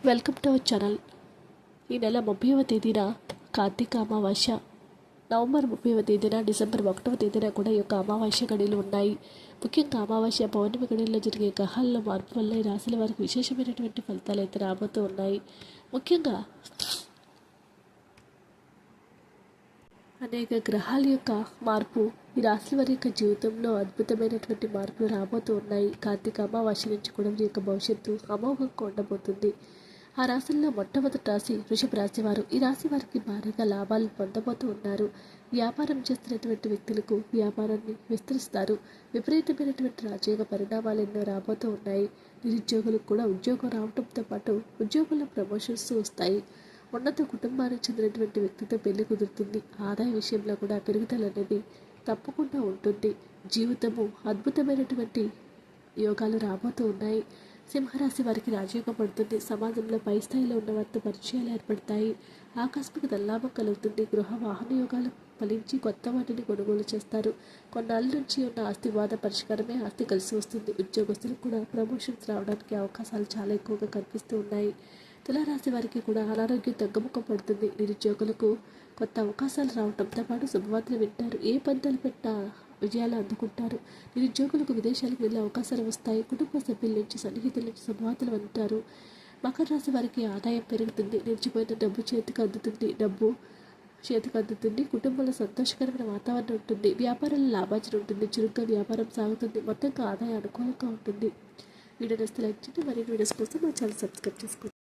Welcome to our channel. ఈ నెల 30వ తేదీన కార్తీక అమావాస్య, నవంబర్ 30వ తేదీన, డిసెంబర్ 1వ తేదీన కూడా ఈ యొక్క అమావాస్య గడియలు ఉన్నాయి. ముఖ్యంగా అమావాస్య పౌర్ణమి గడియల్లో జరిగే గ్రహాల్లో మార్పు వల్ల ఈ రాశుల వారికి విశేషమైనటువంటి ఫలితాలు అయితే రాబోతూ ఉన్నాయి. ముఖ్యంగా అనేక గ్రహాల యొక్క మార్పు ఈ రాశుల వారి యొక్క జీవితంలో అద్భుతమైనటువంటి మార్పులు రాబోతూ ఉన్నాయి. కార్తీక అమావాస్య నుంచి కూడా వీరి యొక్క భవిష్యత్తు అమోఘంగా ఉండబోతుంది. ఆ రాశుల్లో మొట్టమొదటి రాశి వృషభ రాశి వారు. ఈ రాశి వారికి భారీగా లాభాలు పొందబోతూ ఉన్నారు. వ్యాపారం చేస్తున్నటువంటి వ్యక్తులకు వ్యాపారాన్ని విస్తరిస్తారు. విపరీతమైనటువంటి రాజయోగ పరిణామాలు ఎన్నో రాబోతూ ఉన్నాయి. నిరుద్యోగులకు కూడా ఉద్యోగం రావడంతో పాటు ఉద్యోగుల ప్రమోషన్స్ వస్తాయి. ఉన్నత కుటుంబానికి చెందినటువంటి వ్యక్తితో పెళ్లి కుదురుతుంది. ఆదాయ విషయంలో కూడా పెరుగుదల అనేది తప్పకుండా ఉంటుంది. జీవితము అద్భుతమైనటువంటి యోగాలు రాబోతూ ఉన్నాయి. సింహరాశి వారికి రాజయోగం పడుతుంది. సమాజంలో పై స్థాయిలో ఉన్న వారితో పరిచయాలు ఏర్పడతాయి. ఆకస్మిక ధనలాభం కలుగుతుంది. గృహ వాహన యోగాలు ఫలించి కొత్త వాటిని కొనుగోలు చేస్తారు. కొన్నాళ్ళ నుంచి ఉన్న ఆస్తి వాద పరిష్కారమే ఆస్తి కలిసి వస్తుంది. ఉద్యోగస్తులకు కూడా ప్రమోషన్స్ రావడానికి అవకాశాలు చాలా ఎక్కువగా కనిపిస్తూ ఉన్నాయి. తులారాశి వారికి కూడా అనారోగ్యం తగ్గుముఖం పడుతుంది. నిరుద్యోగులకు కొత్త అవకాశాలు రావడంతో పాటు శుభవార్తలు వింటారు. ఏ పంతాలు పెట్టా విజయాలు అందుకుంటారు. నిరుద్యోగులకు విదేశాలకు వెళ్ళే అవకాశాలు వస్తాయి. కుటుంబ సభ్యుల నుంచి, సన్నిహితుల నుంచి శుభవార్తలు వింటారు. మకర రాశి వారికి ఆదాయం పెరుగుతుంది. నిలిచిపోయిన డబ్బు చేతికి అందుతుంది. కుటుంబంలో సంతోషకరమైన వాతావరణం ఉంటుంది. వ్యాపారంలో లాభార్జన ఉంటుంది. చురుగ్గా వ్యాపారం సాగుతుంది. మొత్తంగా ఆదాయం అనుకూలంగా ఉంటుంది. వీడియో నచ్చితే లైక్ చేయండి. మరిన్ని వీడియోస్ కోసం మా ఛానల్ సబ్స్క్రైబ్ చేసుకోండి.